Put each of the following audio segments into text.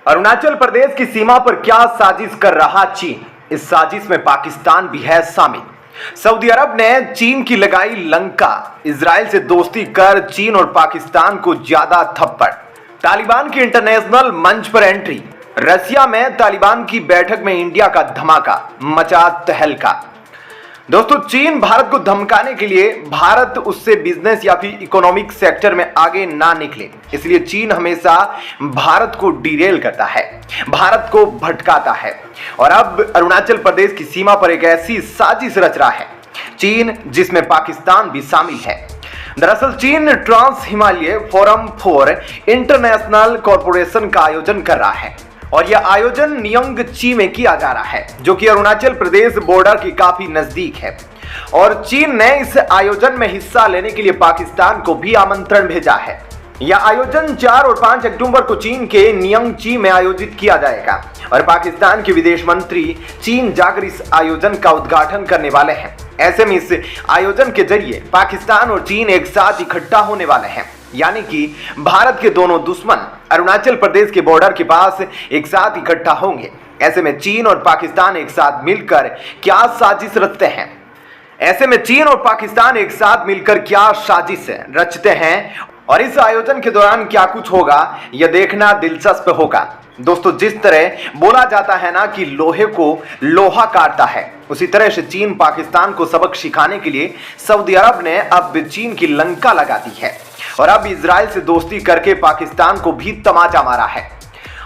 अरुणाचल प्रदेश की सीमा पर क्या साजिश कर रहा चीन? इस साजिश में पाकिस्तान भी है शामिल। सऊदी अरब ने चीन की लगाई लंका। इजराइल से दोस्ती कर चीन और पाकिस्तान को ज्यादा थप्पड़। तालिबान की इंटरनेशनल मंच पर एंट्री। रसिया में तालिबान की बैठक में इंडिया का धमाका, मचा तहलका। दोस्तों, चीन भारत को धमकाने के लिए भारत उससे बिजनेस या फिर इकोनॉमिक सेक्टर में आगे ना निकले, इसलिए चीन हमेशा भारत को डिरेल करता है, भारत को भटकाता है और अब अरुणाचल प्रदेश की सीमा पर एक ऐसी साजिश रच रहा है चीन, जिसमें पाकिस्तान भी शामिल है। दरअसल चीन trans Himalaya forum for international corporation का आयोजन कर रहा है और यह आयोजन नियंगची में किया जा रहा है, जो कि अरुणाचल प्रदेश बॉर्डर के काफी नजदीक है। और चीन ने इस आयोजन में हिस्सा लेने के लिए पाकिस्तान को भी आमंत्रण भेजा है। यह आयोजन 4 और 5 अक्टूबर को चीन के नियंगची में आयोजित किया जाएगा और पाकिस्तान के विदेश मंत्री चीन जाकर इस आयोजन का उद्घाटन करने वाले हैं। ऐसे में इस आयोजन के जरिए पाकिस्तान और चीन एक साथ इकट्ठा होने वाले हैं, यानी कि भारत के दोनों दुश्मन अरुणाचल प्रदेश के बॉर्डर के पास एक साथ इकट्ठा होंगे। ऐसे में चीन और पाकिस्तान एक साथ मिलकर क्या साजिश रचते हैं? ऐसे में चीन और पाकिस्तान एक साथ मिलकर क्या साजिश रचते हैं और इस आयोजन के दौरान क्या कुछ होगा, यह देखना दिलचस्प होगा। दोस्तों, जिस तरह बोला जाता है ना कि लोहे को लोहा काटता है, उसी तरह से चीन पाकिस्तान को सबक सिखाने के लिए सऊदी अरब ने अब चीन की लंका लगा दी है और अब इजराइल से दोस्ती करके पाकिस्तान को भी तमाचा मारा है।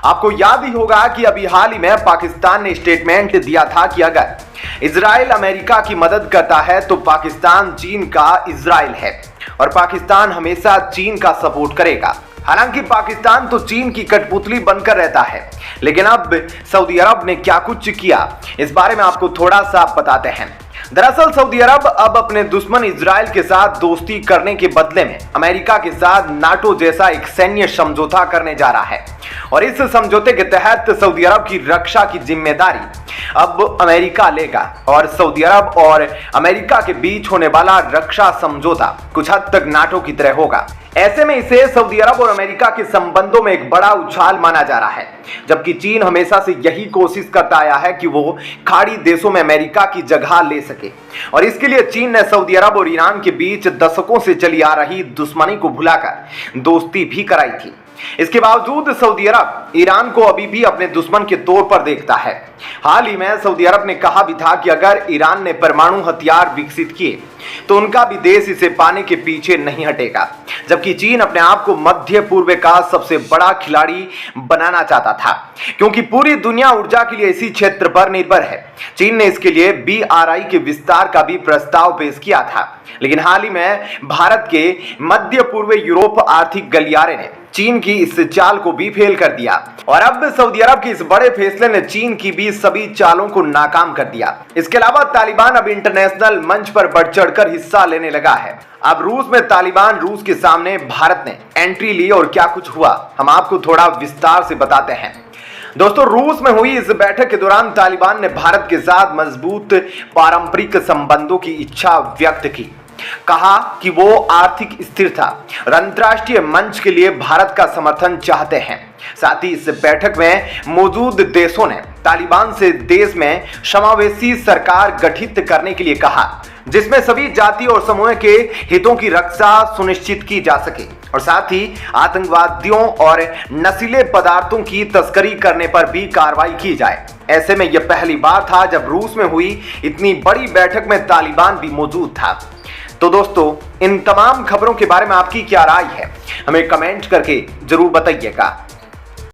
आपको याद ही होगा कि अभी हाल ही में पाकिस्तान ने स्टेटमेंट दिया था कि अगर इजराइल अमेरिका की मदद करता है तो पाकिस्तान चीन का इजराइल है और पाकिस्तान हमेशा चीन का सपोर्ट करेगा। हालांकि पाकिस्तान तो चीन की कठपुतली बनकर रहता है, लेकिन अब सऊदी अरब ने क्या कुछ किया, इस बारे में आपको थोड़ा सा बताते हैं। दरअसल सऊदी अरब अब अपने दुश्मन इजराइल के साथ दोस्ती करने के बदले में अमेरिका के साथ नाटो जैसा एक सैन्य समझौता करने जा रहा है और इस समझौते के तहत सऊदी अरब की रक्षा की जिम्मेदारी अब अमेरिका लेगा और सऊदी अरब और अमेरिका के बीच होने वाला रक्षा समझौता कुछ हद तक नाटो की तरह होगा। ऐसे में इसे सऊदी अरब और अमेरिका के संबंधों में एक बड़ा उछाल माना जा रहा है, जबकि चीन हमेशा से यही कोशिश करता आया है कि वो खाड़ी देशों में अमेरिका की जगह ले सके और इसके लिए चीन ने सऊदी अरब और ईरान के बीच दशकों से चली आ रही दुश्मनी को भुलाकर दोस्ती भी कराई थी। इसके बावजूद सऊदी अरब ईरान को अभी भी अपने दुश्मन के तौर पर देखता है। हाल ही में सऊदी अरब ने कहा भी था कि अगर ईरान ने परमाणु हथियार विकसित किए तो उनका भी देश इसे पाने के पीछे नहीं हटेगा, जबकि चीन अपने आप को मध्य पूर्व का सबसे बड़ा खिलाड़ी बनाना चाहता था, क्योंकि पूरी दुनिया ऊर्जा के लिए इसी क्षेत्र पर निर्भर है। चीन ने इसके लिए BRI के विस्तार का भी प्रस्ताव पेश किया था, लेकिन हाल ही में भारत के मध्य पूर्व यूरोप आर्थिक गलियारे ने चीन की इस चाल को भी फेल कर दिया और अब सऊदी अरब के इस बड़े फैसले ने चीन की भी सभी चालों को नाकाम कर दिया। इसके अलावा तालिबान अब इंटरनेशनल मंच पर बढ़ चढ़कर हिस्सा लेने लगा है। अब रूस में तालिबान रूस के सामने भारत ने एंट्री ली और क्या कुछ हुआ, हम आपको थोड़ा विस्तार से बताते हैं। दोस्तों, रूस में हुई इस बैठक के दौरान तालिबान ने भारत के साथ मजबूत पारंपरिक संबंधों की इच्छा व्यक्त की। कहा कि वो आर्थिक स्थिरता और अंतर्राष्ट्रीय मंच के लिए भारत का समर्थन चाहते हैं। साथ ही इस बैठक में मौजूद देशों ने तालिबान से देश में समावेशी सरकार गठित करने के लिए कहा, जिसमें सभी जाति और समूह के हितों की रक्षा सुनिश्चित की जा सके और साथ ही आतंकवादियों और नशीले पदार्थों की तस्करी करने पर भी कार्रवाई की जाए। ऐसे में यह पहली बार था जब रूस में हुई इतनी बड़ी बैठक में तालिबान भी मौजूद था। तो दोस्तों, इन तमाम खबरों के बारे में आपकी क्या राय है, हमें कमेंट करके जरूर बताइएगा।